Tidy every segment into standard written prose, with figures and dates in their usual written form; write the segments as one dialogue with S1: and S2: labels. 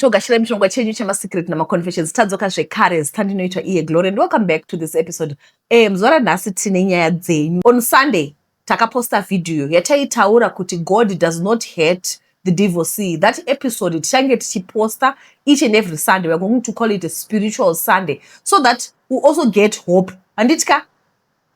S1: togashira mishonga chenyu chamasecret namaconfessions tadzoka zvekare zita ndinoitwa iye Glory and welcome back to this episode. Zuva ranhasi tine nyaya dzenyu. On Sunday takaposta video yataitaura kuti God does not hate the divorcee. That episode tichange tichiposta each and every Sunday. We're going to call it a spiritual Sunday so that we also get hope. Anditika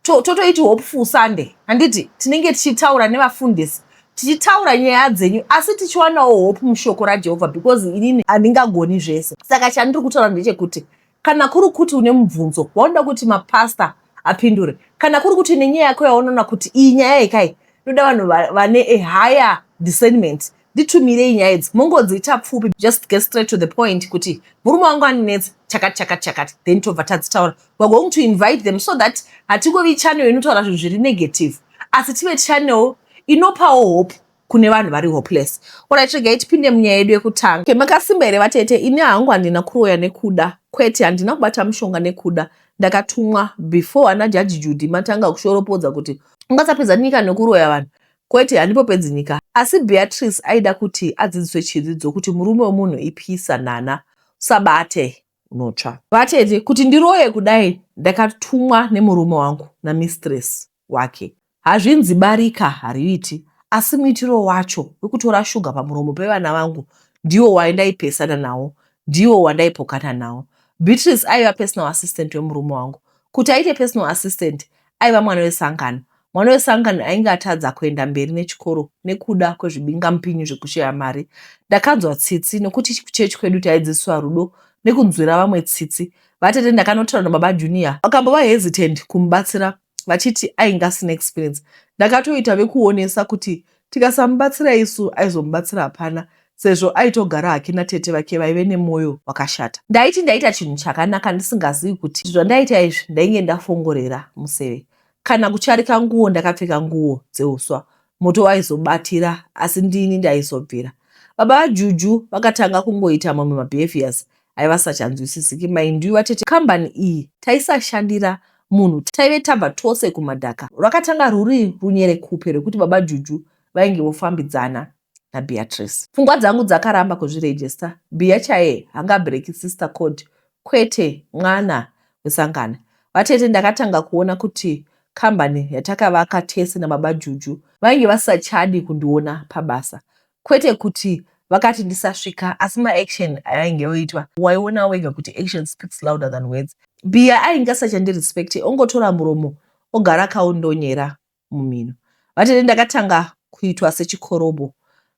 S1: totoiti hopeful Sunday. Anditi tinenge tichitaura nevafundisi tichitaura nyaya dzenyu asi tichiwanawo hope mushoko raJehovha because inini handingagoni zvese. Saka chandiri kutaura ndechekuti kana kuri kuti une mubvunzo waonoda kuti mapasta apindure, kana kuri kuti nenyaya yako yaonoona kuti iyi nyaya yekai inoda vanhu vane a higher discernment, nditumirei nyaya idzi mongodziita pfupi, just get straight to the point kuti murume wangu aninetsa chakati then tobva tadzitaura. We're going to invite them so that hatingovi channel inotaura zvinhu zviri negative asi tive channel inopawo hope kune vanhu vari hopeless. Alright, regai tipinde munyaya yedu yekutanga. Okay, makasimba here vatete? Ini hangu handina kuroya nekuda, kwete handina kubata mushonga nekuda. Ndakatumwa before ana Judge Judy matanga kushoropodza kuti ungasapedza nyika nekuroya vanhu. Kwete, handipopedzi nyika. Asi Beatrice aida kuti adzidziswe chidzidzo kuti murume womunhu ipisa nana, usabate unotsva. Vatete, kuti ndiroye kudai ndakatumwa nemurume wangu namistress wake. Hazvinzi barika hariiti, asi muitiro wacho wekutora shuga pamuromo pevana vangu ndiwo waindaipesana nawo, ndiwo wandaipokana nawo. Beatrice aiva personal assistant wemurume wangu. Kuti aite personal assistant aiva mwana wesangano. Mwana wesangano ainge atadza kuenda mberi nechikoro nekuda kwezvibinga mupinyu zvekushaya mari. Ndakanzwa tsitsi nokuti kuchechi kwedu taidzidziswa rudo nekunzwira vamwe tsitsi. Vatete ndakanotaura nababa Junior vakambova hesitant kumubatsira vachiti ainge asina experience. Ndakatoita vekuonesa kuti tikasamubatsira isu aizomubatsira hapana sezvo aitogara hake natete vake vaive nemwoyo wakashata. Ndaita chinhu chakanaka ndisingazivi kuti zvandaita izvi ndainge ndafongorera museve. Kana kucharika nguo ndakapfeka nguo dzeuswa, moto waizobatira asi ndini ndaizobvira. Baba vaJuju vakatanga kungoita mamwe mabehaviors aivasachanzwisisiki. Mind you vatete, kambani iyi taisashandira munhu taive tabva tose kumadhaka. Rwakatanga ruri runyerekupe rwekuti baba Juju vainge vofambidzana naBeatrice. Pfungwa dzangu dzakaramba kuzvirejesta. Bia chaye hanga break sister code, kwete mwana wesangana. Vatete ndakatanga kuona kuti kambani yatakavaka tese nababa Juju vainge vasachadi kundiona pabasa. Kwete kuti vakati ndisasvika asi maaction ainge oitwa. Waiona wega kuti action speaks louder than words. Bia ainge asachandirespecte, ongotora muromo ogara akaundonyera mumino. Vatete ndakatanga kuitwa sechikorobo.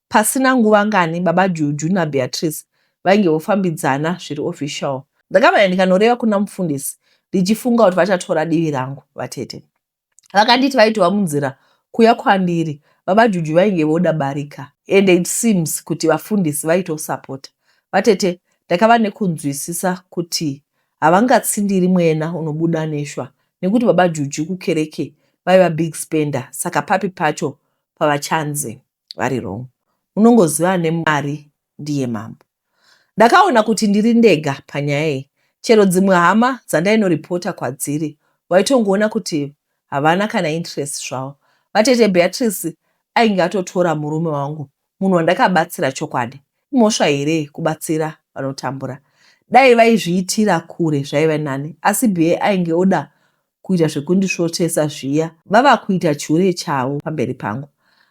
S1: Pasina nguva ngani baba Juju naBeatrice vainge vofambidzana zviri official. Ndakabva ndikanoreva kuna mufundisi ndichifunga kuti vachatora divi rangu. Vatete vakanditi vaitwa munzira kuya kwandiri baba Juju vainge voda barika and it seems kuti vafundisi vaitosapota. Vatete ndakava nekunzwisisa kuti havangatsindiri mwena unobuda neshwa nekuti baba Juju kukereke vaiva big spender, saka papi pacho pavachanzi vari wrong. Unongoziva nemari ndiye mambo. Ndakaona kuti ndiri ndega panyaya iyi. Chero dzimwe hama dzandainoripota kwadziri waitongoona kuti havana kana interest zvavo. Vatete Beatrice ainge atotora murume wangu, munhu wandakabatsira chokwadi. Imhosva here kubatsira vanotambura? Dai vaizviitira kure zvaiva nani, asi Bea ainge oda kuita zvekundisvotesa zviya. Vava kuita chure chavo pamberi pangu.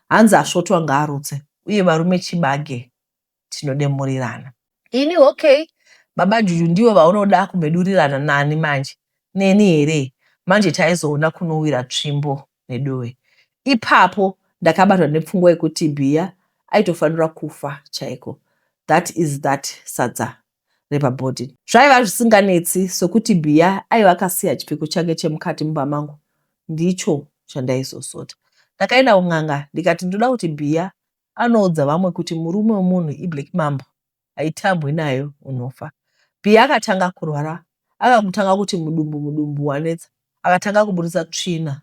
S1: Hanzi asvotwa ngaarutse, uye varume chibage tinodemurirana. Ini okay, baba Juju ndivo vaunoda kumedurirana nani manje? Neni here? Manje taizoona kunowira tsvimbo nedowe. Ipapo ndakabatwa nepfungwa yekuti Bia aitofanira kufa chaiko. That is that sadza repabhodhi. Zvaiva zvisinganetsi sokuti Bia aiva akasiya chipfeko chake chemukati mumba mangu. Ndicho chandaizosota. Ndakaenda kun'anga ndikati ndoda kuti Bia anoudza vamwe kuti murume womunhu iBlack Mambo, haitambwi nayo unofa. Bia akatanga kurwara, akakutanga kuti mudumbu wanetsa, akatanga kuburitsa tsvina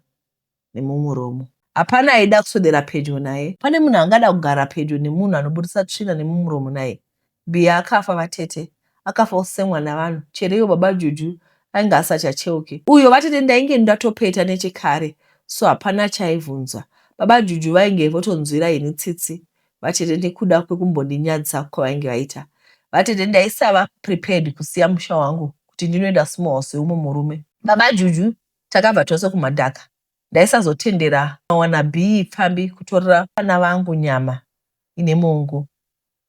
S1: nemumuromo. Hapana aida kuswedera pedyo naye. Pane munhu angada kugara pedyo nemunhu anoburitsa tsvina nemumuromo naye. Bia akafa vatete, akafa osemwa navanhu. Chero ivo baba Juju ainge asachacheuke. Uyo vatete ndainge ndatopeta nechekare, so hapana chaivhunzwa. Baba Juju vainge votonzwira ini tsitsi. Vatete nekuda kwekumbondinyadzisa kwavainge vaita. vatete ndaisava prepared kusiya musha wangu kuti ndinoenda small seumwe murume. Baba Juju takabva tose kumadhaka. Ndaisazotendera wana B pfambi kutorera vana vangu nyama ine mongo.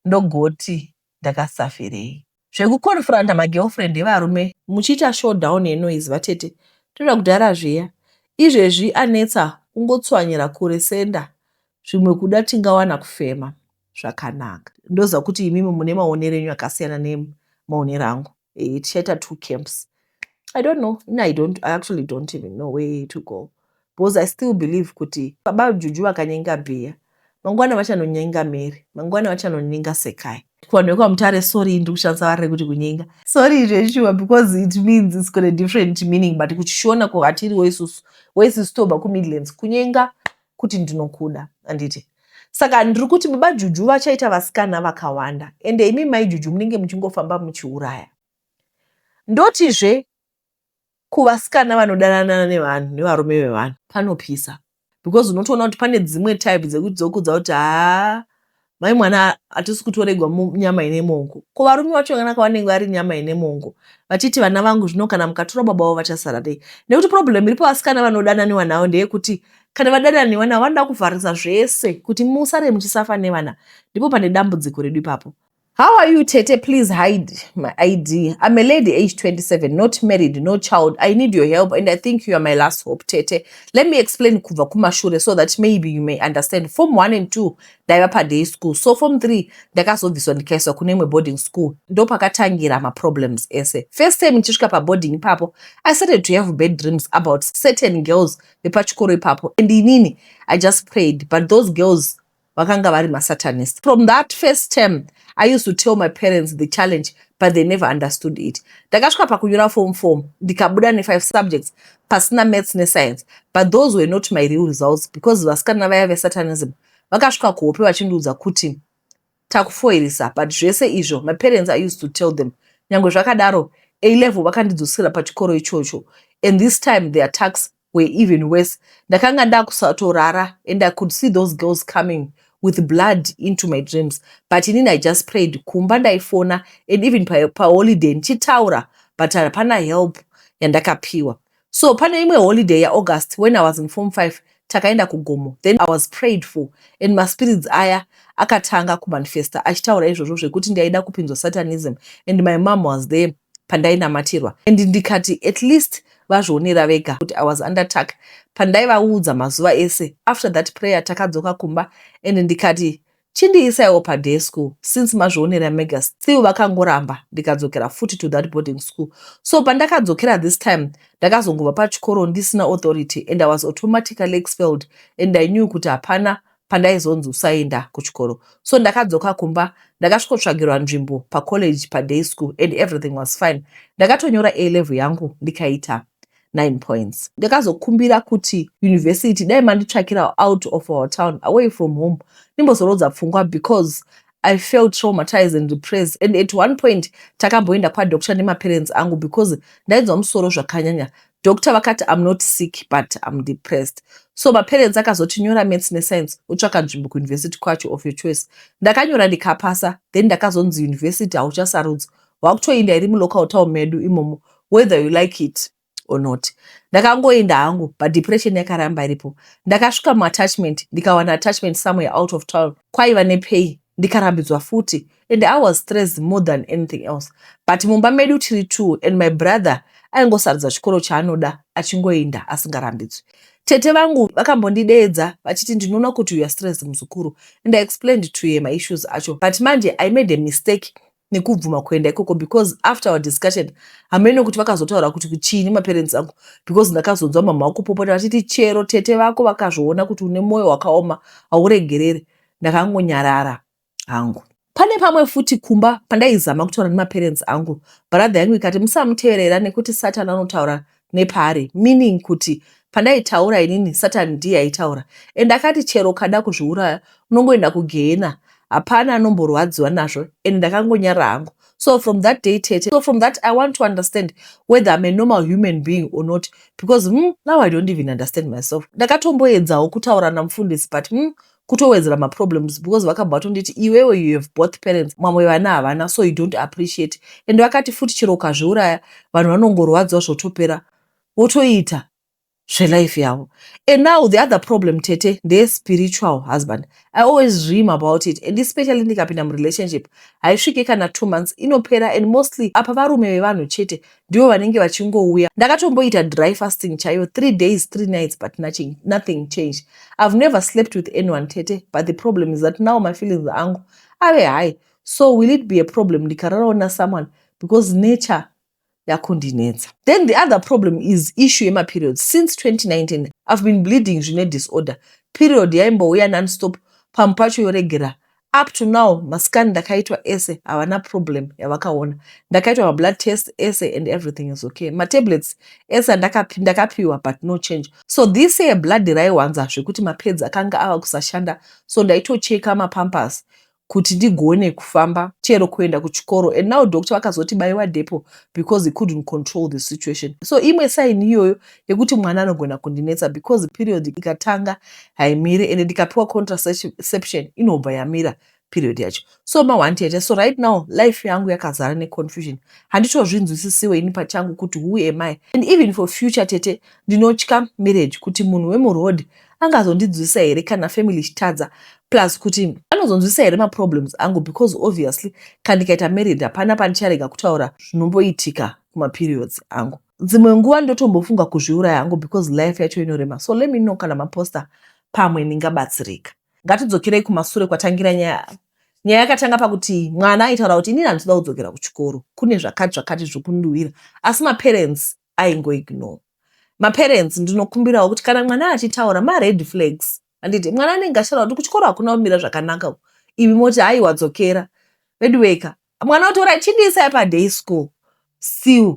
S1: Ndogoti ndakasafirei. Zvekukonfranta magirlfriend evarume muchiita showdown yenoise vatete. Toda kudhara zviya. Izvezvi anetsa kungotswanyira kure senda. Zvimwe kuda tingawana kufema. Zvakanaka. Ndoziva kuti imimi mune maonero enyu akasiyana nemaonero angu. Tichaita two camps. I don't know. No, I actually don't even know where to go. Because I still believe kuti Baba Juju vakanyenga Bhiya. Mangwana vachanonyenga Mary. Mangwana vachanonyenga Sekai. Kuonekwa mutare sorry ndikushandisa vari kuti kunyenga. Sorry zveshuwa because it means it's got a different meaning but kuchishona kwatiri weisusu toba kuMidlands kunyenga kuti ndinokuda anditi. Saka ndiri kuti Baba Juju vachaita vasikana vakawanda ende imi mai Juju munenge muchingofamba muchiuraya. Ndotizve kuvasikana vanodanana nevanhu nevarume vevanhu panopisa because unotoona kuti pane dzimwe type dzekuti dzokudza kuti mai mwana hatisi kutoregwa nyama ine mongo. Ko varume vacho kana vanenge vari nyama ine mongo vachiti vana vangu zvino kana mukatora baba vavo vachasara dei. Nekuti problem iripo vasikana vanodana nevanawo ndeyekuti kana vadana nevana vanoda kuvharisa zvese kuti musare muchisafa nevana. Ndipo pane dambudziko redu ipapo. How are you, Tete? Please hide my ID. I'm a lady aged 27, not married, no child. I need your help and I think you are my last hope, Tete. Let me explain Kuva Kumashure so that maybe you may understand. Form 1 and 2, ndaiva day school. So Form 3, ndakazobviswa ndikaiswa kunemwe boarding school. Ndopakatangira ma problems ese. First time nchisvika pa boarding ipapo, I started to have bad dreams about certain girls vepachikoro ipapo. And inini, I just prayed, but those girls vakanga vari masatanist. From that first term, I used to tell my parents the challenge, but they never understood it. Ndakasvika pakunyora form, ndikabuda ne5 subjects, pasina maths ne-science, but those were not my real results because vasikana vaya vesatanism vakasvika kuhope vachindiudza kuti takufoirisa, but zvese izvo my parents I used to tell them. Nyangwe zvakadaro, A-level vakandidzosera pachikoro ichocho, and this time the attacks were even worse. Ndakanga ndakusatorara and I could see those girls coming with blood into my dreams. But inini I just prayed, kumba ndaifona, and even pa holiday nchitaura, but hapana help yandakapiwa. So pane imwe holiday ya August when I was in Form 5, takaenda kugomo. Then I was prayed for, and my spirits aya akatanga kumanifesta achitaura izvozvo zvekuti ndaida kupinzwa satanism, and my mom was there pandainamatirwa. And ndikati at least vazvionera vega kuti I was under attack pandaivaudza mazuva ese. After that prayer takadzoka kumba and ndikati chindiisaiwo paday school since mazvionera mega. Still vakangoramba ndikadzokera futi to that boarding school. So pandakadzokera this time ndakazongobva pachikoro ndisina authority and I was automatically expelled and I knew kuti hapana pandaizonzi usaenda kuchikoro. So ndakadzoka kumba ndakasvikotsvagirwa nzvimbo pacollege paday school and everything was fine. Ndakatonyora A-level yangu ndikaita 9 points. Ndakazokumbira kuti university dai manditsvakira out of our town, away from home, ndimbozorodza pfungwa because I felt traumatized and depressed. And at one point takamboenda kwadoctor nemaparents angu because ndainzwa musoro zvakanyanya. Doctor vakati I'm not sick but I'm depressed. So my parents akazotinyora maths ne-science utsvaka nzvimbo kuuniversity kwacho of your choice. Ndakanyora ndikapasa, then ndakazonzi university hauchasarudzi, wakutoenda iri mulocal town medu imomo whether you like it or not. Ndakangoenda hangu but depression yakaramba iripo. Ndakasvika muattachment ndikawana attachment somewhere out of town, kwaiva nepay, ndikarambidzwa futi, and I was stressed more than anything else. But mumba medu tiri 2 and my brother aingosarudza chikoro chaanoda achingoenda asingarambidzwi. Tete vangu vakambondideedza vachiti ndinoona kuti you are stressed muzukuru, and I explained to him my issues acho. But manje I made a mistake nekubvuma kuenda ikoko because after our discussion hamene kuti vakazotaura kuti kuchini maparents angu because ndakazonzwa mama wako popota vachiti chero tete vako vakazviona kuti une mwoyo wakaoma hauregerere. Ndakangonyarara hangu. Pane pamwe futi kumba pandaizama kutaura nemaparents angu, brother yangu ikati musamuteerera nekuti Satan anotaura nepari, meaning kuti pandaitaura inini Satan ndiye aitaura. And akati chero kada kuzviuraya unongoenda kugehena, hapana anomborwadziwa nazvo. And ndakangonyara hangu. So from that day tete, so from that I want to understand whether I'm a normal human being or not, because now I don't even understand myself. Ndakatomboedzawo kutaura namufundisi but kutowedzera maproblems because vakabva vatonditi iwewe you have both parents, mamwe vana havana, so you don't appreciate. And vakati futi chero ukazviuraya vanhu vanongorwadziwa zvotopera votoita zvelife yavo. And now the other problem tete ndeye-spiritual husband. I always dream about it, and especially ndikapinda murelationship haisviki kana 2 months inopera, and mostly apa varume vevanhu chete ndivo vanenge vachingouya. Ndakatomboita dry fasting chaiyo 3 days 3 nights, but nothing changed. I've never slept with anyone tete, but the problem is that now my feelings angu ave high. So will it be a problem ndikararawo nasomeone because nature yakundinetsa? Then the other problem is issue yema-periods. Since 2019 I've been bleeding zvine disorder. Period yaimbouya non-stop, pamwe pacho yoregera. Up to now masikani ndakaitwa ese havana problem yavakaona. Ndakaitwa mablood test ese and everything is okay. Matablets ese ndakapiwa but no change. So this year blood raiwanza zvekuti mapads akanga ava kusashanda, so ndaitocheka mapampers kuti ndigone kufamba chero kuenda kuchikoro, and now doctor vakazoti baiwa depo because he couldn't control the situation. So imwe sign iyoyo yekuti mwana anogona kundinetsa because period ikatanga haimiri, and ndikapiwa contraception inobva yamira period yacho. So mawantete. So right now life yangu yakazara neconfusion. Handitozvinzwisisiwe ini pachangu kuti who am I, and even for future tete ndinotya marriage kuti munhu wemuroad angazondidzwisa here kana family chitadza, plus kuti anozonzwisa here maproblems angu, because obviously kana ndikaita married hapana panicharega kutaura zvinomboitika kumaperiods angu. Dzimwe nguva ndotombofunga kuzviuraya yangu because life yacho inorema. So let me know kana maposta pamwe ningabatsirika. Ngatidzokerei kumasure kwatangira nyaya yakatanga pakuti mwana aitaura kuti inini handinoda kudzokera kuchikoro, kune zvakati zvokundiwira, asi maparents aingoignore. Maparents ndinokumbirawo kuti kana mwana achitaura ma-red flags, handiti mwana anenge achitaura kuti kuchikoro hakuna kumira zvakanaka, imi moti hai wadzokera bedweka, mwana otora chindisai paday school still.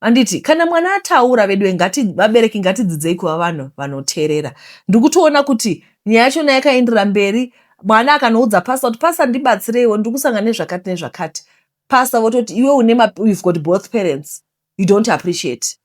S1: Handiti kana mwana ataura vedwe vabereki ngatidzidzei kuva vanhu vanoteerera. Ndikutoona kuti nyaya yachona yakaendera mberi. Mwana akanoudza pastor kuti pastor ndibatsireiwo ndikusangana nezvakati nezvakati, pastor vototi iwe you've got both parents, you don't appreciate.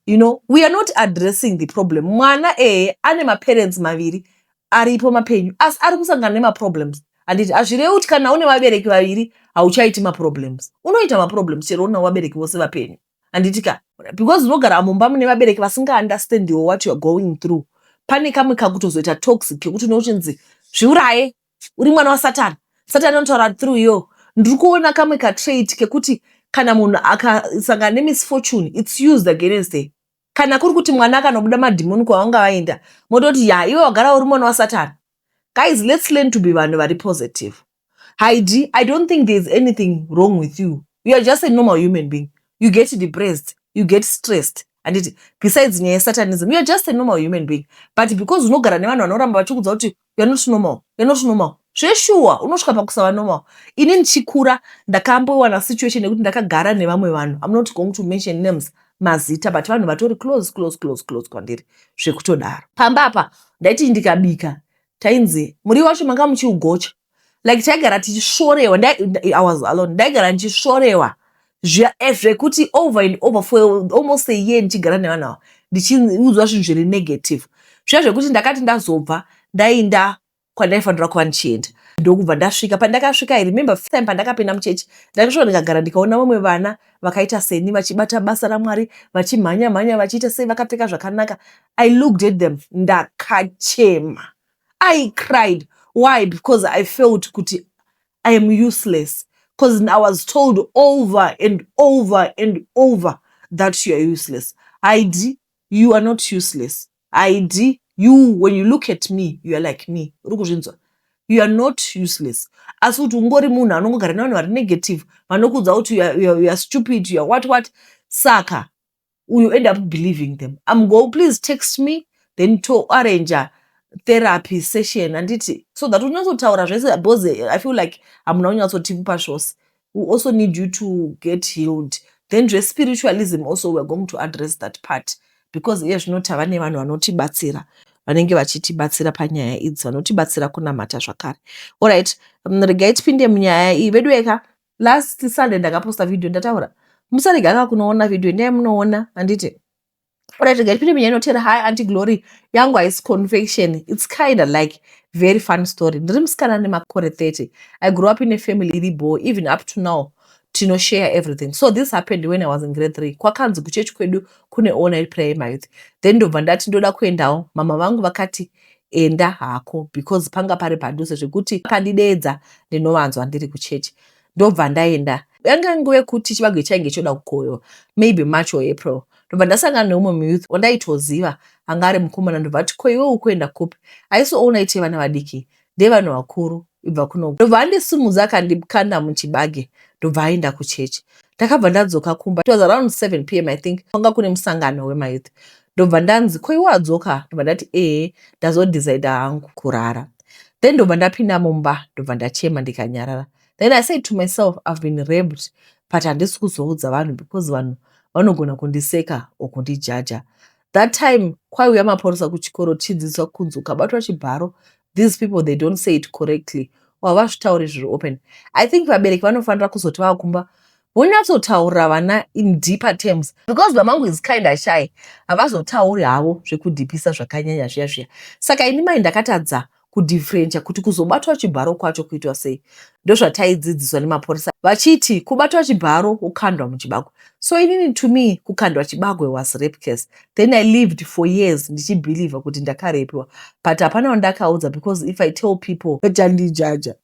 S1: You know, we are not addressing the problem. Mwana ane maparents maviri aripo mapenyu, asi ari kusangana nemaproblems. Handiti hazvirevi kuti kana une vabereki vaviri hauchaiti maproblems. Unoita maproblems chero una vabereki vose vapenyu. Handitika because unogara mumba mune vabereki vasingaunderstandiwo what you are going through. Pane kamwe kakutozoita toxic kekuti unochinzi zviuraye, uri mwana wasatani, satani anotaura through yo. Ndiri kuona kamwe katrait kekuti kana munhu akasangana nemisfortune it's used against them. Kana kuri kuti mwana akanobuda madhimoni kwavanga vaenda mototi ya iwe wagara uri mwana wasatani. Guys, let's learn to be vanhu vari positive. Heidi, I don't think there's anything wrong with you. You are just a normal human being. You get depressed, you get stressed, and besides nyaya satanism, you are just a normal human being. But because unogara nevanhu vanoramba vachikudza kuti you are not normal, you are not normal, zveshuwa unosvika pakusava normal. Ini ndichikura ndakambowana situation yekuti ndakagara nevamwe vanhu, I'm not going to mention names, mazita, but vanhu vatori close kwandiri zvekutodaro. Pamba apa ndaiti ndikabika tainzi muriwo wacho manga muchiugocha, like taigara tichishorewa. I was alone, ndaigara ndichishorewa zvekuti over and over for almost a year ndichigara nevanhu ava ndichiudzwa zvinhu zviri negative. Zviya zvekuti ndakati ndazobva ndaenda kwandaifanira kuva ndichienda, ndokubva ndasvika. Pandakasvika I remember first time pandakapinda muchechi ndakasvika ndikagara ndikaona vamwe vana vakaita seni vachibata basa raMwari, vachimhanya vachiita sei, vakapfeka zvakanaka. I looked at them ndakachema. I cried. Why? Because I felt kuti I am useless. Because I was told over and over that you are useless. Heidi, you are not useless. Heidi, you, when you look at me, you are like me. You are not useless. As kuti ungori munhu anongogara nevanhu vari negative, vanokudza kuti you are stupid, you are what. Saka, you end up believing them. I'm going, please text me, then to arrange a therapy session, and so that unyazotaura zvese, because I feel like I'm not unyatsotipa shose. We also need you to get healed. Then spiritualism also, we're going to address that part, because yes, not havane vanhu vanotibatsira vanenge vachitibatsira panyaya idzi, vanotibatsira kunamata zvakare. Alright, regai tipinde munyaya iyi. Vedweka last Sunday ndakaposta video ndataura musarega kunoona video ndai munoona, handiti uratiga tipinde minyanotera hi Auntie Glory yangu haisi confection. It's kind of like very fun story. Ndiri musikana nemakore 30. I grew up in a family iri bo, even up to now share everything. So this happened when I was in grade 3. Kwakanzi kuchechi kwedu kune ona prayer youth. Then ndobva ndati ndoda kuendawo. Mama vangu vakati enda hako because panga pari padhuze zvekuti kandidedza ndinovanzwa ndiri kuchechi. Ndobva ndaenda. Yanga nguva yekuti chibage chainge choda kukohwewa, maybe March or April. Ndobva ndasangana neumwe muyouth wandaitoziva anga ari mukomana. Ndobva ati ko iwe ukuenda kupi? Haisiona ite vana vadiki, ndevanhu vakuru ibva kuno. Ndobva andisimudza akandikanda muchibage. Ndobva aenda kuchechi. Ndakabva ndadzoka kumba. It was around 7 p.m. I think. Kwanga kune musangano wemayouth. Ndobva ndanzi ko iwe wadzoka? Ndobva ndati ndazodecide hangu kurara. Then ndobva ndapinda mumba. Ndobva ndachema ndikanyarara. Then I said to myself, I've been raped, but handisi kuzoudza vanhu because vanhu vanogona kundiseka or kundijaja. That time kwaiuya maporisa kuchikoro tichidzidziswa kunzi ukabatwa chibharo, these people they don't say it correctly or havazvitauri zviri open. I think vabereki vanofanira kuzoti vakumba vonyatsotaurira vana in deeper terms because mamangu is kind of shy. Havazotauri havo zvekudhipisa zvakanyanya zviya zviya. Saka ini mai ndakatadza kudifferentia kuti kuzobatwa chibharo kwacho kuitwa sei. Ndozvataidzidziswa nemaporisa vachiti kubatwa chibharo ukandwa muchibagwe. So inini to me kukandwa chibagwe was rape case. Then I lived for years ndichibelieve kuti ndakarepiwa, but hapana wandakaudza because if I tell people vachandijaja.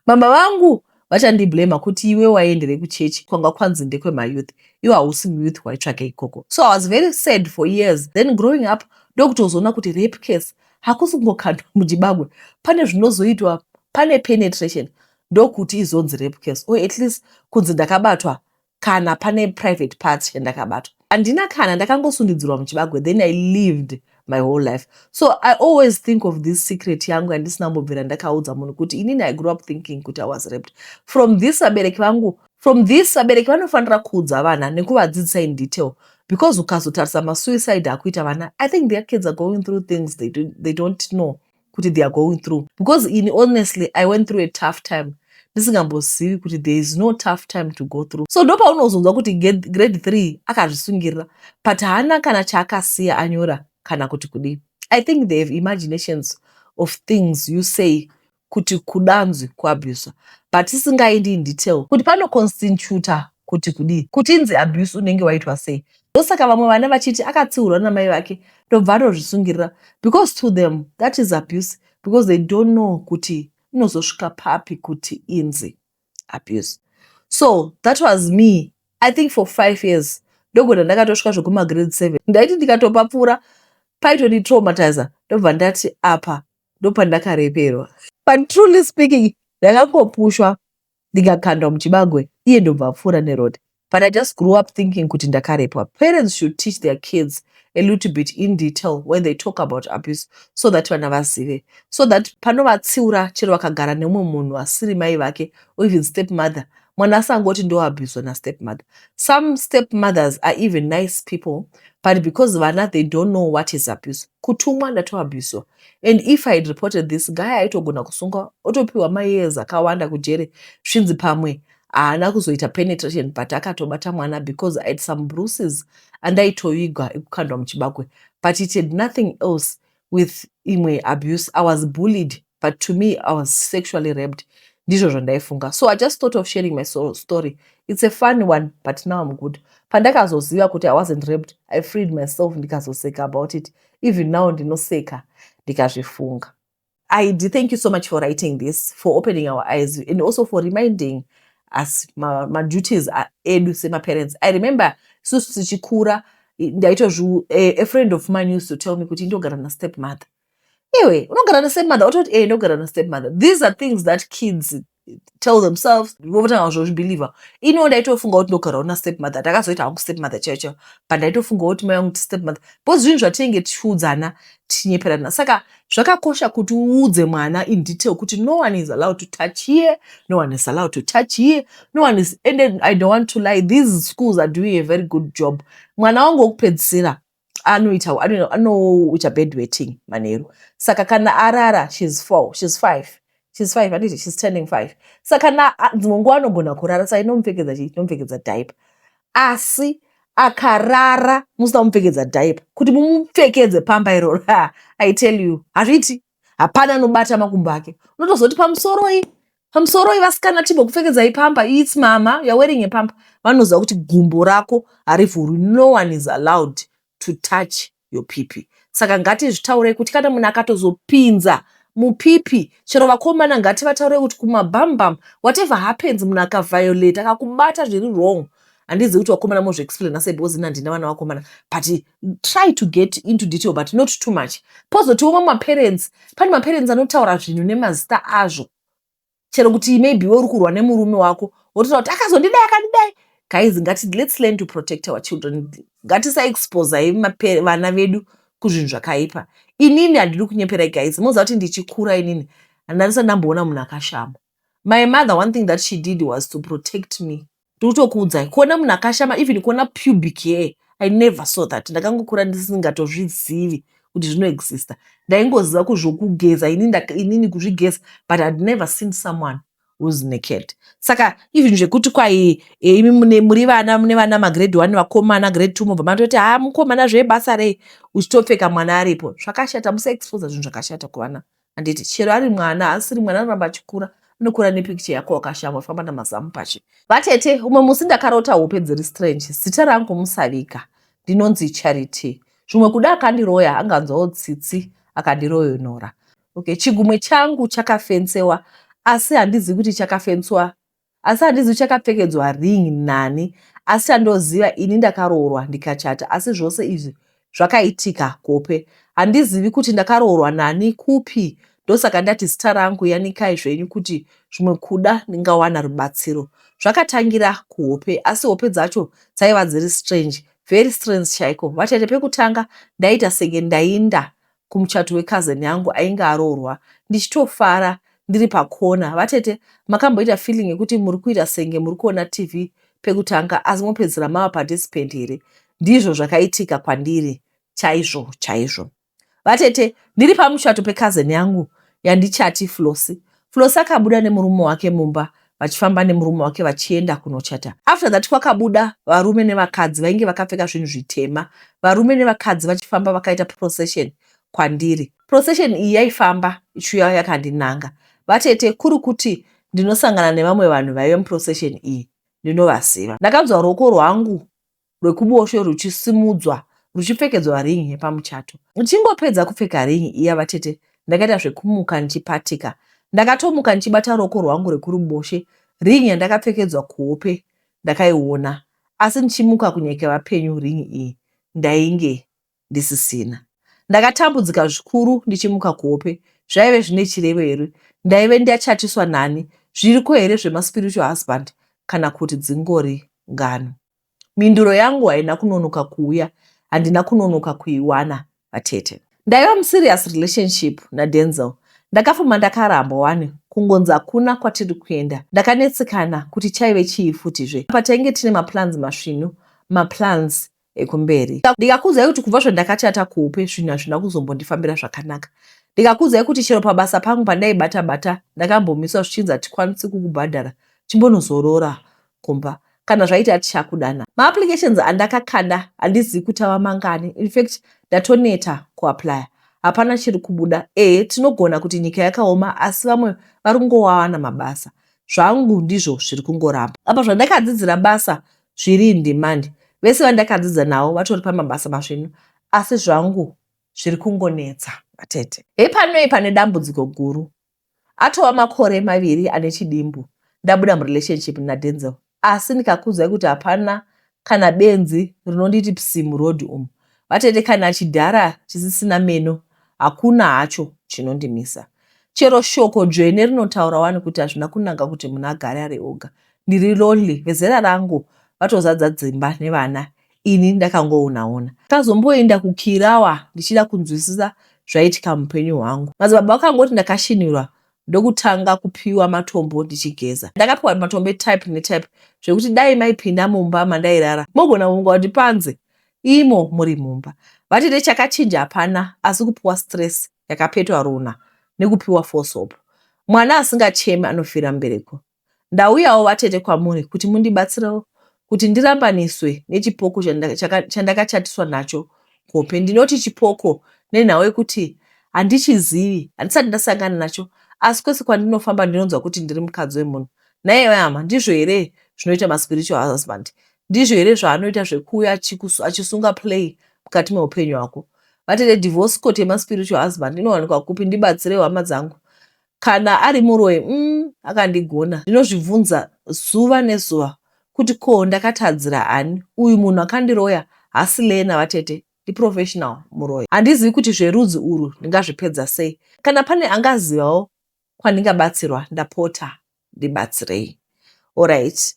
S1: Mama vangu vachandiblema kuti iwe waiendere kuchechi kwanga kwanzi ndekwemayouth, iwe hausi muyouth waitsvake ikoko. So I was very sad for years. Then growing up ndokutozoona kuti rape case hakusi kungokandwa muchibagwe, pane zvinozoitwa, pane penetration, ndokuti izonzi rape case, or at least kunzi ndakabatwa kana pane private part yandakabatwa. Handina kana ndakangosundidzirwa muchibagwe. Then I lived my whole life. So I always think of this secret yangu handisina mbobvira ndakaudza munhu kuti inini I grew up thinking kuti I was raped. From this vabereki vanofanira kuudza vana nekuvadzidzisa in detail, because ukazotarisa masuicide akuita vana, I think their kids are going through things they don't know kuti they are going through. Because honestly I went through a tough time ndisingambozivi kuti there is no tough time to go through. So ndopaunozonzwa kuti grade 3 akazvisungirira, but haana kana chaakasiya anyora kana kuti kudii. I think they have imaginations of things you say kuti kudanzwi kuabhuswa, but tisingaendi in detail kuti panoconstituta kuti kudii, kuti inzi abuse unenge waitwa sei. Ndosaka vamwe vana vachiti akatsiurwa namai vake ndobva atozvisungirira, because to them that is abuse, because they don't know kuti inozosvika papi kuti inzi abuse. So that was me. I think for 5 years ndogona ndakatosvika zvekumagrade 7 ndaiti ndikatopapura paitonitraumatizer ndobva ndati apa ndopandakareperwa. But truly speaking ndakangopushwa ndikakandwa muchibagwe iye ndobva apfuura nerod. But I just grew up thinking kuti ndakarepwa. Parents should teach their kids a little bit in detail when they talk about abuse, so that vana vazive, so that panovatsiura chero vakagara nemumwe munhu asiri mai vake or even stepmother, mwana asangoti ndoabhuswa nastepmother. Some stepmothers are even nice people, but because vana they don't know what is abuse, kutumwa ndatoabhuswa. And if I had reported this guy aitogona kusunga otopiwa mayears akawanda kujere zvinzi pamwe haana kuzoita penetration but akatobata mwana because I had some bruises and aitoigwa ekukandwa muchibagwe, but it had nothing else with imwe abuse. I was bullied, but to me I was sexually raped. Ndizvo zvandaifunga. So I just thought of sharing my story. It's a fun one, but now I'm good. Pandakazoziva kuti I wasn't raped, I freed myself ndikazoseka about it. Even now ndinoseka ndikazvifunga. I thank you so much for writing this, for opening our eyes, and also for reminding us my duties edu semaparents. I remember isusu tichikura a friend of mine used to tell me kuti ndogara nastepmother. Anyway, unogara nastepmother, ototi ndogara nastepmother. These are things that kids tell themselves votanga zvozvibhilivha. Ino ndaitofunga kuti ndogara nastepmother, ndakazoita hangu stepmother chaicho, but ndaitofunga kuti mai vangu stepmother, because zvinhu zvatinenge tichiudzana tichinyeperana. Saka zvakakosha kuti uudze mwana in detail kuti no one is allowed to touch here, no one is allowed to touch here, no one is. And then I don't want to lie, these schools are doing a very good job. Mwana wangu wokupedzisira anoita bedwetting manheru. Saka kana arara, she's 5, handiti she's turning 5. Saka dzimwe nguva anogona kurara, saka inomupfekedza diaper. Asi akarara musina kumupfekedza dhaipa kuti mumupfekedze pamba iroro. I tell you, hazviti hapana anobata makumbo ake. Unotozoti pamusoroi vasikana timbokupfekedzai pamba, it's mama, you're wearing a pamba. Vanoziva kuti gumbo rako harivhurwi. No one is allowed to touch your pipi. Saka ngatizvitaurei kuti kana munhu akatozopinza mupipi, chero vakomana ngativataurei kuti kumabhambam, whatever happens, munhu akaviolate, akakubata zviri wrong. Handizi kuti vakomana mozviexplain sei because ina ndina vana vakomana, but try to get into detail but not too much. Pozotiwo mamwe maparents, pane maparents anotaura zvinhu nemazita azvo. Chero kuti maybe uri kurwa nemurume wako, wototaura kuti akazondidai akandidai. Guys, let's learn to protect our children. Ngatisaexpose vana vedu kuzvinhu zvakaipa. Inini handiri kunyeperai guys. Moziva kuti ndichikura inini handisati ndamboona munhu akashama. My mother, one thing that she did was to protect me. Ndikutokuudzai, kuona munhu akashama, even kuona pubic hair, I never saw that. Ndakangokura ndisingatozvizivi kuti zvinoexista. Ndaingoziva kuzvokugeza, inini kuzvigeza, but I'd never seen someone who's naked. Saka even zvekuti kwai muri vana mune vana magrade 1 vakomana grade 2 mobva matoti mukomana zvebasa rei uchitopfeka mwana aripo. Zvakashata, musaexpose zvinhu zvakashata kuvana. Handiti chero ari mwana asiri mwana anoramba achikura, unokura nepicture yako wakashama famba namazamu pashi. Vatete, umwe musi ndakarota hope dziri strange. Zita rangu Musavika, ndinonzi Charity. Zvimwe kuda akandiroya anganzwawo tsitsi akandiroyonora. Okay, chigumwe changu chakafensewa, asi handizivi kuti chakafenswa, asi handizivi chakapfekedzwa ring nani, asi handoziva ini ndakaroorwa ndikachata, asi zvose izvi zvakaitika kuhope. Handizivi kuti ndakaroorwa nani kupi, ndosaka ndati zita rangu yanikai zvenyu kuti zvimwe kuda ndingawana rubatsiro. Zvakatangira kuhope, asi hope dzacho dzaiva dziri strange, very strange chaiko. Vatete, pekutanga ndaita senge ndainda kumuchato wekazeni yangu ainge aroorwa, ndichitofara ndiri pakona. Vatete, makamboita feeling yekuti muri kuita senge muri kuona TV pekutanga asi mopedzera mava participant here? Ndizvo zvakaitika kwandiri chaizvo. Vatete, ndiri pamuchato pekazeni yangu yandichati Flosi. Flosi akabuda nemurume wake mumba, vachifamba nemurume wake vachienda kunochata. After that kwakabuda varume nevakadzi vainge vakapfeka zvinhu zvitema. Varume nevakadzi vachifamba vakaita procession kwandiri. Procession iyi yaifamba ichiuya yakandinanga. Vatete, kuri kuti ndinosangana nevamwe vanhu vaive muprocession iyi ndinovaziva. Ndakanzwa ruoko rwangu rwekuboshwe ruchisimudzwa ruchipfekedzwa ringi yepamuchato. Ndichingopedza kupfeka ringi iya vatete, ndakaita zvekumuka ndichipatika. Ndakatomuka ndichibata ruoko rwangu rwekuruboshwe. Ringi yandakapfekedzwa kuhope ndakaiona, asi ndichimuka kunyika vapenyu ringi iyi ndainge ndisisina. Ndakatambudzika zvikuru ndichimuka kuhope. Zvaive zvine chirevo here? Ndaive ndachatiswa nani? Zviriko here zvemaspiritual husband kana kuti dzingori ngano? Minduro yangu haina kunonoka kuuya, handina kunonoka kuiwana vatete. Ndaiva muserious relationship naDenzel. Ndakafuma ndakaramba wani kungonzi hakuna kwatiri kuenda. Ndakanetsekana kuti chaive chii futizve. Apa tainge tine maplans masvinu, maplans ekumberi. Ndikakuudzai kuti kubva zvandakachata kuhope zvinhu hazvina kuzombondifambira zvakanaka. Ndikakuudzai kuti chero pabasa pangu pandaibata ndakambomiswa zvichinzi hatikwanisi kukubhadhara, chimbonozorora kumba kana zvaita tichakudana. Maapplications andakakanda handizivi kuti ava mangani. In fact, ndatoneta kuapply. Hapana chiri kubuda. Tinogona kuti nyika yakaoma asi vamwe vari kungowana mabasa. Zvangu ndizvo zviri kungoramba. Apa zvandakadzidzira basa zviri in demand. Vese vandakadzidza navo vatori pamabasa masvinu, asi zvangu zviri kungonetsa vatete. Panoi pane dambudziko guru. Atova makore 2 ane chidimbu ndabuda murelationship naDenzel, asi ndikakuudzai kuti hapana kana benzi rinonditi psimu road vatete, kana chidhara chisisina meno hakuna hacho chinondimisa. Chero shoko dzvene rinotaura wani kuti hazvina kunanga kuti munhu agare ari oga. Ndiri lonely, vezera rangu vatozadza dzimba nevana, ini ndakangoonaona. Ndakazomboenda kukirawa ndichida kunzwisisa zvaitika mupenyu hwangu. Madzibaba vakangoti ndakashinirwa ndokutanga kupiwa matombo ndichigeza. Ndakapiwa matombo etype netype zvekuti dai maipinda mumba mandairara mogona kunga kuti panze imo muri mumba. Vatete, chakachinja hapana, asi kupiwa stress yakapetwa runa nekupiwa forceop. Mwana asingachemi anofira mubereko. Ndauyawo vatete kwamuri kuti mundibatsirewo kuti ndirambaniswe nechipoko chandakachatiswa nacho kuhope. Ndinoti chipoko nenhau yekuti handichizivi, handisati ndasangana nacho, asi kwese kwandinofamba ndinonzwa kuti ndiri mukadzi wemunhu. Naiwe hama, ndizvo here zvinoita maspiritual husband? Ndizvo here zvaanoita zvekuuya achisunga play mukati meupenyu hwako? Vatete divorce court yemaspiritual husband inowanikwa kupi? Ndibatsirewo hama dzangu. Kana ari muroyi akandigona, ndinozvibvunza zuva nezuva kuti ko ndakatadzira ani? Uyu munhu akandiroya hasi lena vatete, ndiprofessional muroyi. Handizivi kuti zverudzi urwu ndingazvipedza sei. Kana pane angazivawo kwandingabatsirwa, ndapota ndibatsirei. Alright.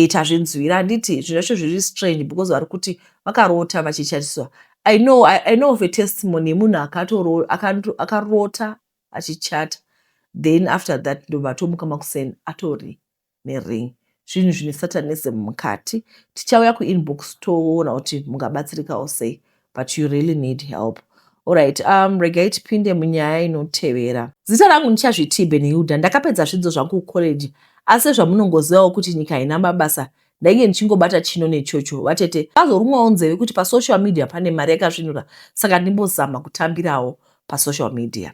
S1: Tazvinzwira handiti zvinhu zvacho zviri strange because vari kuti vakarota vachichatiswa. I know of a testimony yemunhu akarota achichata, then after that ndobva tomuka makuseni atori nering. Zvinhu zvine satanism mukati. Tichauya kuinbox toona kuti mungabatsirikawo sei, but you really need help. Alright, regai tipinde munyaya inotevera. Zita rangu ndichazvitibe neYudha. Ndakapedza zvidzidzo zvangu kucollege, asi zvamunongozivawo kuti nyika haina mabasa, ndainge ndichingobata chino nechocho. Vatete azorumwawo nzeve kuti pasocial media pane mari yakasvinura, saka ndimbozama kutambirawo pasocial media.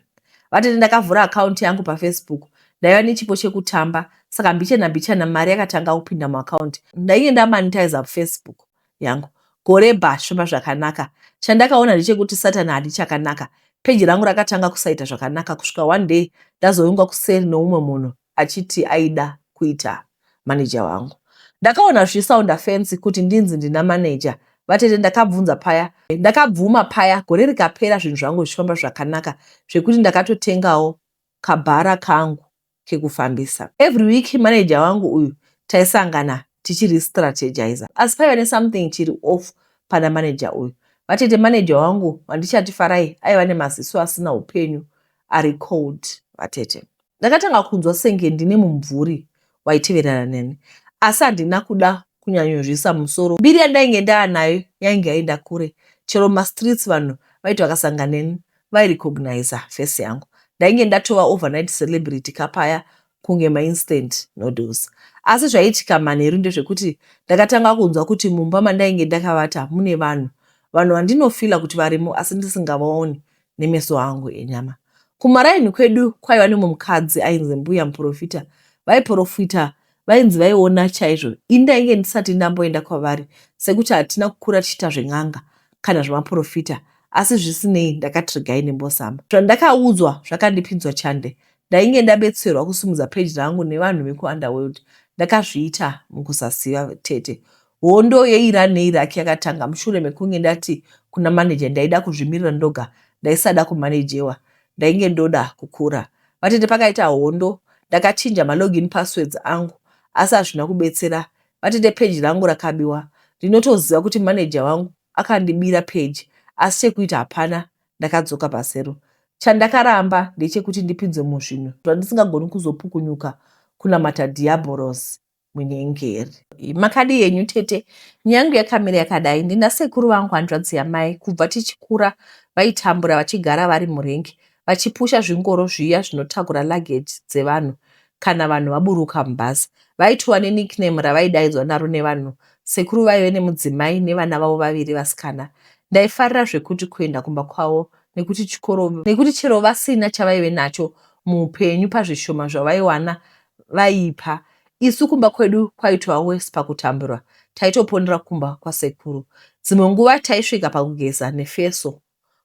S1: Vatete ndakavhura akaunti yangu paFacebook, ndaiva nechipo chekutamba, saka mbichana mari yakatanga kupinda muakaunti. Ndainge ndamonetiza Facebook yangu. Gore bhashoma zvakanaka. Chandakaona ndechekuti Satani hadichakanaka. Peji rangu rakatanga kusaita zvakanaka kusvika one day ndazoungwa kuseri noumwe munhu achiti aida kuita manager wangu. Ndakaona zvichisaunda fancy kuti ndinzi ndina manager. Vatete ndakabvunza paya, ndakabvuma paya, gore rikapera zvinhu zvangu zvichifamba zvakanaka, zvekuti ndakatotengawo kabhara kangu kekufambisa. Every week manager wangu uyu taisangana tichiristrategiza. Asi paiva nesomething chiri off pana manager uyu. Vatete manager wangu wandichati Farai aiva nemaziso asina upenyu ari cold. Vatete ndakatanga kunzwa senge ndine mumvuri waiteverana neni, asi handina kuda kunyanyozvisa musoro. Mbiri yandainge ndaanayo yainge yaenda kure. Chero mastreets vanhu vaiti vakasangana neni vairecogniza face yangu. Ndainge ndatova overnight celebrity kapaya kunge mainstant noodles. Asi zvaiitika manheru ndezvekuti ndakatanga kunzwa kuti mumba mandainge ndakavata mune vanhu vandinofila kuti varimo asi ndisingavaoni nemeso angu enyama. Kumaraini kwedu kwaiva nemukadzi ainzi mbuya muprofita. Vaiprofita vainzi vaiona chaizvo. Indainge ndisati ndamboenda kwavari, sekuti hatina kukura tichiita zveng'anga kana zvemaprofita, asi zvisinei ndakatrigai nembosamba. Zvandakaudzwa zvakandipinzwa chande. Ndainge ndabetserwa kusumudza peji rangu nevanhu vekuunderworld. Ndakazviita mukusaziva tete. Hondo yeIran neIraq yakatanga mushure mekunge ndati kuna manager ndaida kuzvimirira ndoga, ndaisada kumanajewa, ndainge ndoda kukura. Vatete pakaita hondo, ndakachinja malogin passwords angu, asi hazvina kubetsera. Vatete peji rangu rakabiwa. Ndinotoziva kuti manager wangu akandibira peji, asi chekuita hapana. Ndakadzoka pasero. Chandakaramba ndechekuti ndipinzwe muzvinhu zvandisingagoni kuzopukunyuka kunamata diabolos munyengeri. Makadi yenyu tete, nyangu yakamira yakadai. Ndina sekuru vangu hanzvadzi yamai, kubva tichikura vaitambura vachigara vari murengi, vachipusha zvingoro zviya zvinotakura luggage dzevanhu kana vanhu vaburuka mubhazi. Vaitova nenickname ravaidaidzwa naro nevanhu. Sekuru vaive nemudzimai nevana vavo vaviri vasikana. Ndaifarira zvekuti kuenda kumba kwavo nekuti chero vasina chavaive nacho muupenyu pazvishoma zvavaiwana vaipa. Isu kumba kwedu kwaitova wese pakutambura. Taitoponera kumba kwasekuru. Dzimwe nguva taisvika pakugeza nefeso.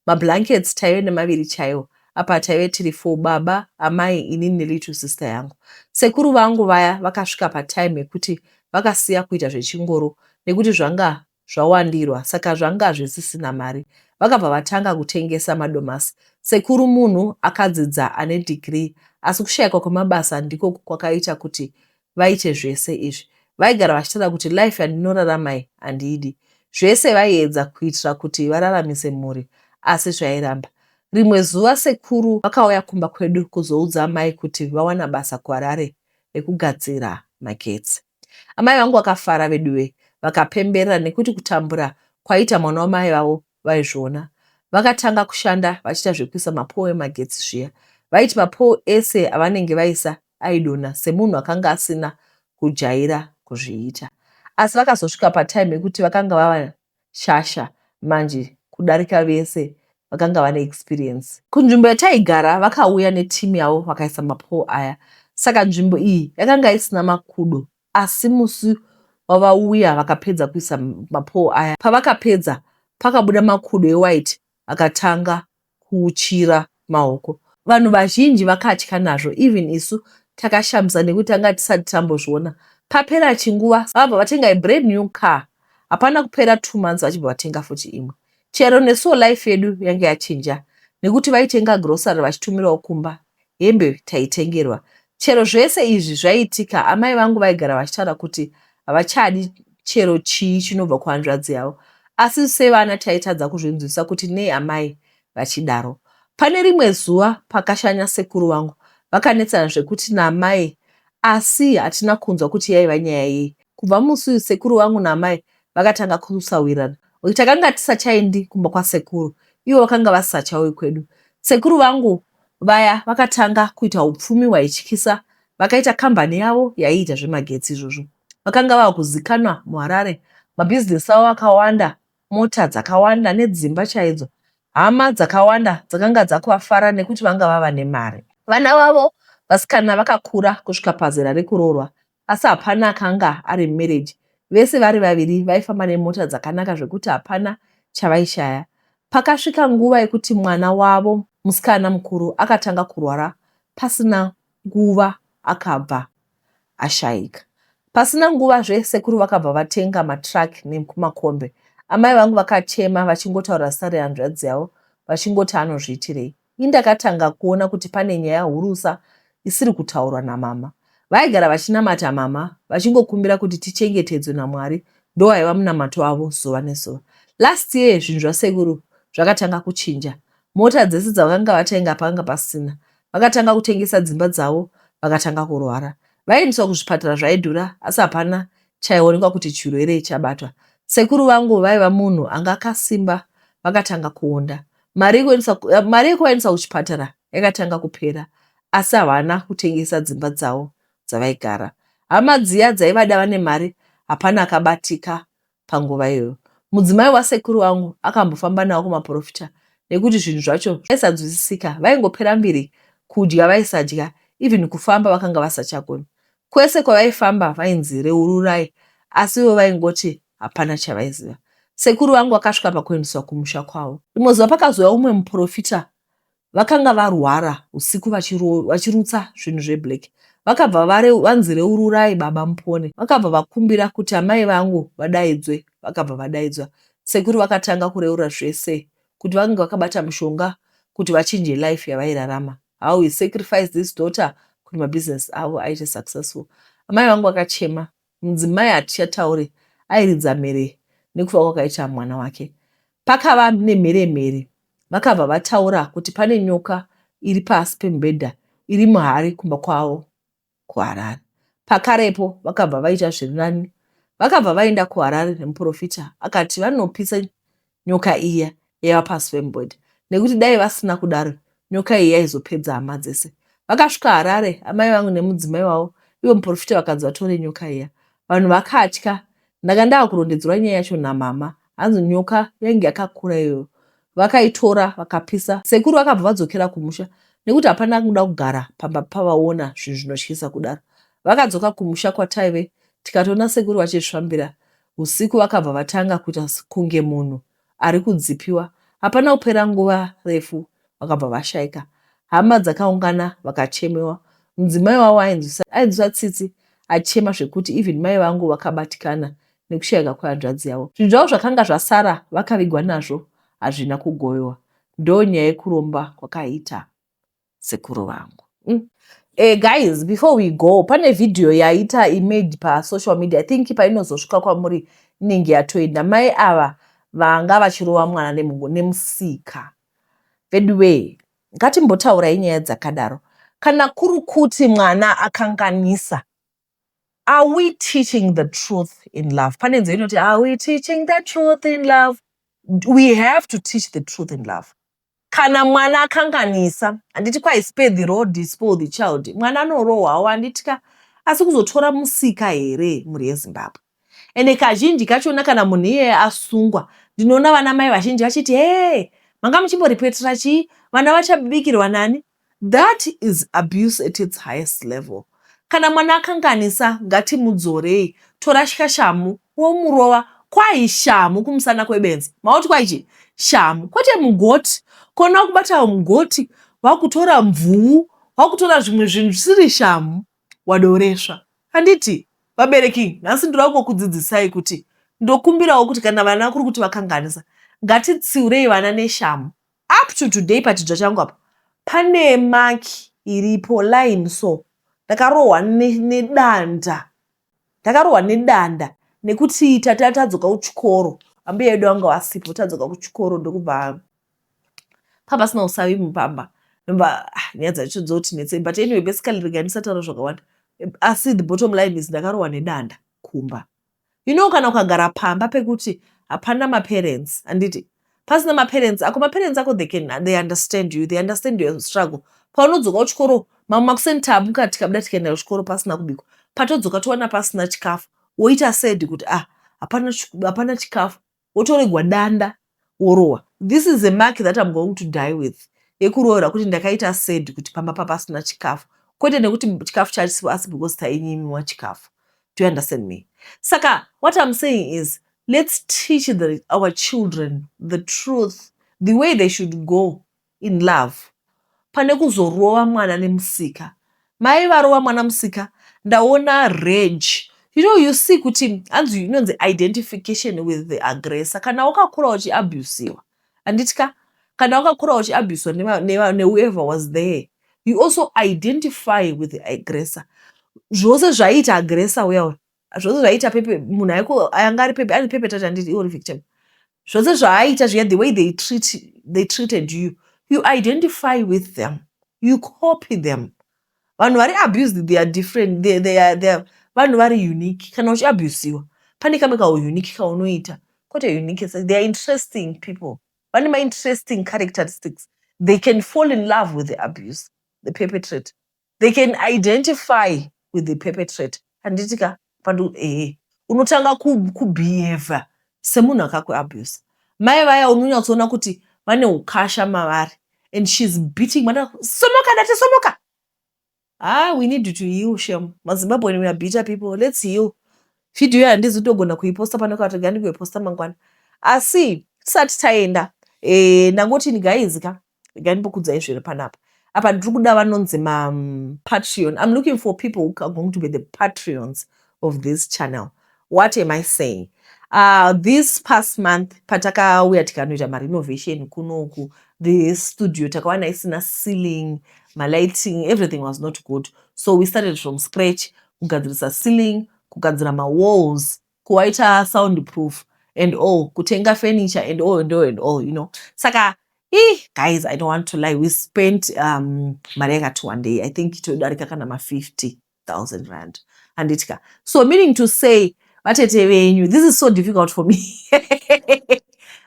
S1: Mablankets taive nemaviri chaiwo. Apa taive tiri 4, baba, amai, inini nelittle sister yangu. Sekuru vangu vaya vakasvika patime yekuti vakasiya kuita zvechingoro nekuti zvanga zvawandirwa, saka zvanga zvisisina mari. Vakabva vatanga kutengesa madomasi. Sekuru munhu akadzidza ane degree, asi kushayikwa kwemabasa ndiko kwakaita kuti vaite zvese izvi. Vaigara vachitaura kuti life yandinoraramai handidi. Zvese vaiedza kuitira kuti vararamise mhuri, asi zvairamba. Rimwe zuva sekuru vakauya kumba kwedu kuzoudza amai kuti vawana basa kuHarare rekugadzira magetsi. Amai vangu vakafara veduwe, vakapemberera nekuti kutambura kwaita mwana wamai vavo vaizviona. Vakatanga kushanda vachiita zvekuisa mapoo emagetsi zviya. Vaiti mapoo ese avanenge vaisa aidonha semunhu akanga asina kujaira kuzviita. asi vakazosvika patime yekuti vakanga vava shasha manje kudarika vese vakanga vane experience. Kunzvimbo yataigara vakauya netimu yavo vakaisa mapoo aya, saka nzvimbo iyi yakanga isina makudo, asi musi wavauya vakapedza kuisa mapoo aya, pavakapedza pakabuda makudo ewhite akatanga kuchira maoko. Vanhu vazhinji vakatya nazvo, even isu takashambisa nekuti tanga tisati tambozviona. Papera chinguva vabva vatenga a brand new car, hapana kupera 2 months vachibva vatenga futi imwe. Chero nesuwo life yedu yange yachinja, nekuti vaitenga grocery vachitumirawo kumba, hembe taitengerwa. Chero zvese izvi zvaiitika, amai vangu vaigara vachitaura kuti havachadi chero chii chinobva kuhanzvadzi yavo, asi sevana taitadza kuzvinzwisa kuti nei amai vachidaro. Pane rimwe zuva pakashanya sekuru vangu, vakanetsana zvekuti naamai, asi hatina kunzwa kuti yaiva nyaya yei. Kubva musi sekuru vangu naamai vakatanga kusawirirana. Takanga tisachaendi kumba kwasekuru, ivo vakanga vasisachauyi kwedu. Sekuru vangu vaya vakatanga kuita upfumi hwaityisa, vakaita kambani yavo yaiita zvemagetsi izvozvo. Vakanga vava kuzikanwa muHarare, mabhizinesi avo akawanda, mota dzakawanda nedzimba chaidzo. Hama dzakawanda dzakanga dzakuvafara nekuti vanga vava nemari. Vana vavo vasikana vakakura kusvika pazera rekuroorwa, asi hapana akanga ari mumarriage. Vese vari vaviri vaifamba nemota dzakanaka zvekuti hapana chavaishaya. Pakasvika nguva yekuti mwana wavo musikana mukuru akatanga kurwara, pasina nguva akabva ashayika. Pasina nguvazve sekuru vakabva vatenga matraki nemakombe. Amai vangu vakachema vachingotaura zita rehanzvadzi yavo, vachingoti anozviitirei. Indakatanga kuona kuti pane nyaya hurusa isiri kutaurwa namama. Vaigara vachinamata mama, vachingokumbira kuti tichengetedzwe naMwari, ndo waiva munamato wavo zuva nezuva. Last year zvinhu zvasekuru zvakatanga kuchinja. Mota dzese dzavakanga vatenga pakanga pasina. Vakatanga kutengesa dzimba dzavo, vakatanga kurwara. Vaendeswa kuzvipatara zvaidhura, asi hapana chaionekwa kuti chirwere chabatwa. Sekuru vangu vaiva munhu anga akasimba, vakatanga kuonda. Mari yekuvaendesa kuchipatara yakatanga kupera, asi havana kutengesa dzimba dzavo dzavaigara. Hama dziya dzaivada vane mari, hapana akabatika panguva iyoyo. Mudzimai wasekuru vangu akambofamba navo kumaprofita, nekuti zvinhu zvacho zvaisanzwisisika. Vaingopera mbiri, kudya vaisadya, even kufamba vakanga vasachagoni. Kwese kwavaifamba vainzi reururai, asi ivo vaingoti hapana chavaiziva. Sekuru vangu vakasvika pakuendeswa kumusha kwavo. Rimwe zuva pakazouya umwe muprofita, vakanga varwara usiku vachirutsa zvinhu zveblack. Vakabva vanzi reururai baba mupone. Vakabva vakumbira kuti amai vangu vadaidzwe, vakabva vadaidzwa. Sekuru vakatanga kureura zvese kuti vakanga vakabata mushonga kuti vachinje life yavairarama. How he sacrificed this daughter kuti mabusiness avo aite successful. Amai vangu vakachema, mudzimai hatichatauri, airidza mhere nekufa kwakaita mwana wake. Pakava nemheremhere, vakabva vataura kuti pane nyoka iri pasi pemubhedha, iri muhari kumba kwavo kuHarare. Pakarepo vakabva vaita zviri nani. Vakabva vaenda kuHarare nemuprofita akati vanopisa nyoka iya yaiva pasi pemubhedha, nekuti dai vasina kudaro nyoka iyi yaizopedza hama dzese. Vakasvika Harare, amai vangu nemudzimai wavo, ivo muprofita vakanzi vatore nyoka iya. Vanhu vakatya. Ndanga ndava kurondedzerwa nyaya yacho namama, hanzi nyoka yange yakakura iyoyo. Vakaitora vakapisa. Sekuru vakabva vadzokera kumusha, nekuti hapana kuda kugara pamba pavaona zvinhu zvinotyisa kudaro. Vakadzoka kumusha kwataive, tikatoona sekuru vachizvifambira. Usiku vakabva vatanga kuita kunge munhu ari kudzipiwa. Hapana kupera nguva refu vakabva vashayika. Hama dzakaungana vakachemewa. Mudzimai wavo ainzwisa tsitsi achema zvekuti even mai vangu vakabatikana nekushayika kwehanzvadzi yavo. Zvinhu zvavo zvakanga zvasara vakavigwa nazvo, hazvina kugovewa. Ndo nyaya yekuromba kwakaita sekuru vangu. Guys, before we go, pane video yaita image pa social media. I think painozosvika kwamuri inenge yatoenda. Mai ava vanga vachirova mwana nemusika. Vedwe, ngatimbotaura nyaya dzakadaro. Kana kuri kuti mwana akanganisa, are we teaching the truth in love? Pane nzeve inoti, are we teaching the truth in love? We have to teach the truth in love. Kana mwana akanganisa, handiti kwai spare the rod, spoil the child. Mwana anorohwawo handiti ka, asi kuzotora musika here muri yeZimbabwe. ende kazhinji kachona kana munhu iyeye asungwa ndinoona vana mai vazhinji vachiti hey, manga muchimboripetera chii, vana vachabikirwa nani. That is abuse at its highest level. Kana mwana akanganisa ngatimudzorei, torasha shamu womurova, kwai shamu kumusana kwebenzi, mauti kwaichi shamu, kwete mugoti. Kona kubata mugoti wakutora mvuu, wakutora zvimwe zvinhu zvisiri shamu, wadoresva. Handiti vabereki nhasi ndiri kungokudzidzisai kuti ndokumbirawo kuti kana vana kuri kuti vakanganisa ngatitsiurei vana neshamu. Up to today pachidzva changu apa pane maki iripo line so ndakarohwa nedanda nekuti tata tadzoka kuchikoro, ambuya edu anga wasipo, tadzoka kuchikoro ndokubva pabasina usavi mupamba. Nyaya dzacho dzotinetsei, but anyway basically ndisataura zvakawanda. Asi the bottom line is ndakarohwa nedanda kumba. You know, kana ukagara pamba pekuti hapana maparents, anditi pasina maparents ako, maparents ako they understand you, they understand your struggle. Paunodzoka kuchikoro mama makusentabuka tikabuda tikaenda kuchikoro pasina kubikwa, patodzoka towana pasina chikafu, woita sad kuti hapana chikafu, wotoregwa danda worohwa. This is a mark that I'm going to die with. Yekurohera kuti ndakaita sad kuti pamba papasina chikafu, kwete nekuti chikafu chasipo asi because tainyimiwa chikafu. Do you understand me? Saka, what I'm saying is, let's teach our children the truth, the way they should go in love. Pane kuzorova mwana nemusika. Mai varova mwana musika, ndaona rage. You see kuti, as you know, the identification with the aggressor. Kana wakakura uchiabusiwa. Anditika, kana wakakura uchiabusiwa whoever was there. You also identify with the aggressor. Zvose zvaita aggressor wewe, zvose zvaita pepe munhu aiko anga ari pepe, ari pepe tati handiti uri victim, zvose zvaaita zviya, the way they treated you, you identify with them, you copy them. Vanhu vari abused, they are different, they are vanhu vari unique. Kana uchiabusiwa pane kamwe kaunique kaunoita, kwete unique, they are interesting people, vane ma-interesting characteristics. They can fall in love with the abuse, the perpetrator. They can identify with the perpetrator. Handitika pandu unotanga kubehave semunhu akakuabuse. Mai vaya unonyatsoona kuti vane ukasha mavari, and she's beating mwana, somoka dati somoka. We need to heal shem. Mazimbabwe, when we are bitter people, let's heal. Video handizi kutogona kuiposta pano kana kuti ndingoiposta mangwana. Asi tisati taenda ndangoti guys ngandipokudzai zviri panapa. Apa ndiri kuda vanonzi Patreon. I'm looking for people who are going to be the Patreons of this channel. What am I saying? This past month, patakauya tikanoita renovation kunoku, the studio takawana isina ceiling, my lighting, everything was not good. So we started from scratch, kugadzirisa ceiling, kugadzira ma walls, kuwaita soundproof and all, kutenga furniture and all, you know. Saka guys, I don't want to lie. We spent mareka to one day. I think it would kana 50,000 rand. And so meaning to say, this is so difficult for me.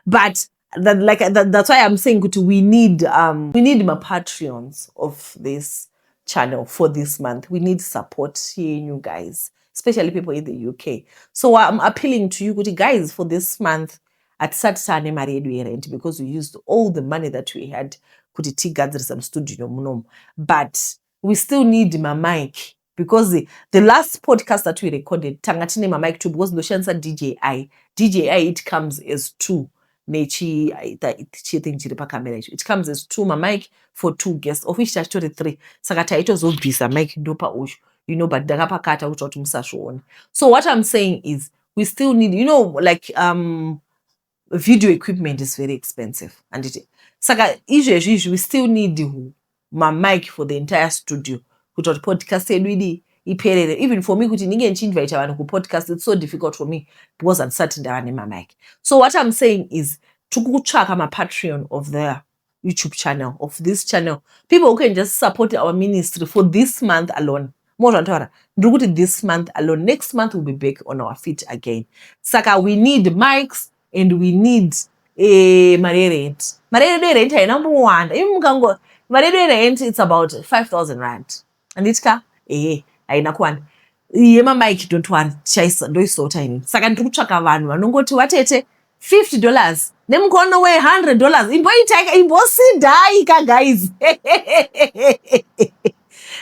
S1: But that's why I'm saying we need my Patreons of this channel for this month. We need support here, you guys, especially people in the UK. So I'm appealing to you, guys, for this month. At Saturday, rent, because we used all the money that we had kuti gather some studio. But we still need my mic, because the last podcast that we recorded, tangatine my mic too, because no chance DJI, it comes as two. It comes as two my mic for two guests, of which actually three. Sakata it was obvious a mic dopa ush, you know, but dagapakata uch musasho. So what I'm saying is, we still need, you know, like video equipment is very expensive, and saka usually we still need my mic for the entire studio. Kuti podcast even for me, kuti ninge nchinvite vanhu ku podcast, it's so difficult for me because I'm certain that I need my mic. So what I'm saying is, tukuchaka my Patreon of the YouTube channel, of this channel, people who can just support our ministry for this month alone. More than this month alone. Next month we'll be back on our feet again. Saka, we need mics and we need marere rent. Marere rent is number one. Marere rent, it's about 5,000 rand. And it's aina kwan. yemamike don't worry ndoisota ini. Saka ndiri kutsvaka vanhu vanongoti watete $50 nemukono we$100 imboitaika imbosidaika guys.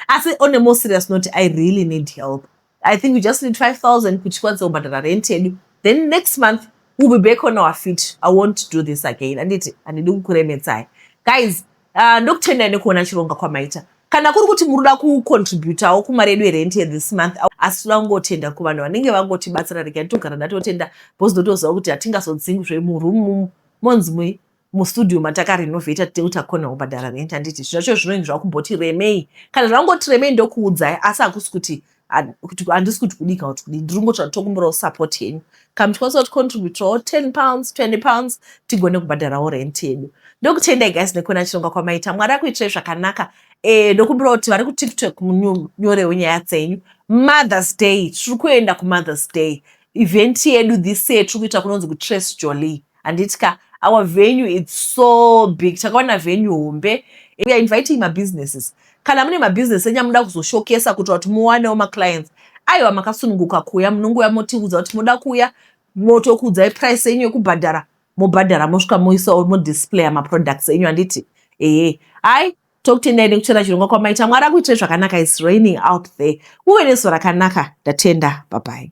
S1: Asi on a more serious note, I really need help. I think we just need 5,000 kuti tikwanise kubhadhara rent yedu. Then next month we'll be back on our feet. I won't do this again. Handidi kukuremetsai guys. Ndokutendai nekuona chironga kwamaita. Kana kuri kuti muruda kucontributawo kumari yedu yerent this month, asi toda kungotenda kuvanhu vanenge vangotibatsira. Regai togara ndatotenda bhozi ndotoziva kuti hatingazodzingwi murumu monzi mustudio matakarenovheta tiri kuti akona kubhadhara rent. Handiti zvacho zvinonzi zvakumboti remei. Kana zvangoti remei ndokuudzai, asi hakusi kuti handisi kuti kudika kuti kudii. Ndiri ngotsvaka tokumbirawo support yenyu. Kana tikwanisa kucontributawo £10 £20 tigone kubhadharawo rent yedu. Ndokutendai guys nekuona chironga kwamaita. Mwari akuitirai zvakanaka. Ndokumbirawo kuti vari kuTikTok munyorewo nyaya dzenyu. Mother's Day, tiri kuenda kuMother's Day. Event yedu this year tiri kuita kunonzi kuTrace Jolie. Handitika our venue is so big. Takawana venue hombe. We are inviting my businesses. Kana mune mabusiness enyamuda kuzoshowcase kuti watu muwanewo maclients. Aiwa makasununguka kuya munongoya motiudza kuti muda kuya motokuudzai price yenyu yekubhadhara mobhadhara mosvika moisawo modisplay maproducts enyu. Handiti hai tokutendai nekuchera chironga kwamaita. Mwari akuitirai zvakanaka. It's raining out there. Muve nezuva rakanaka. Ndatenda. Bye bye.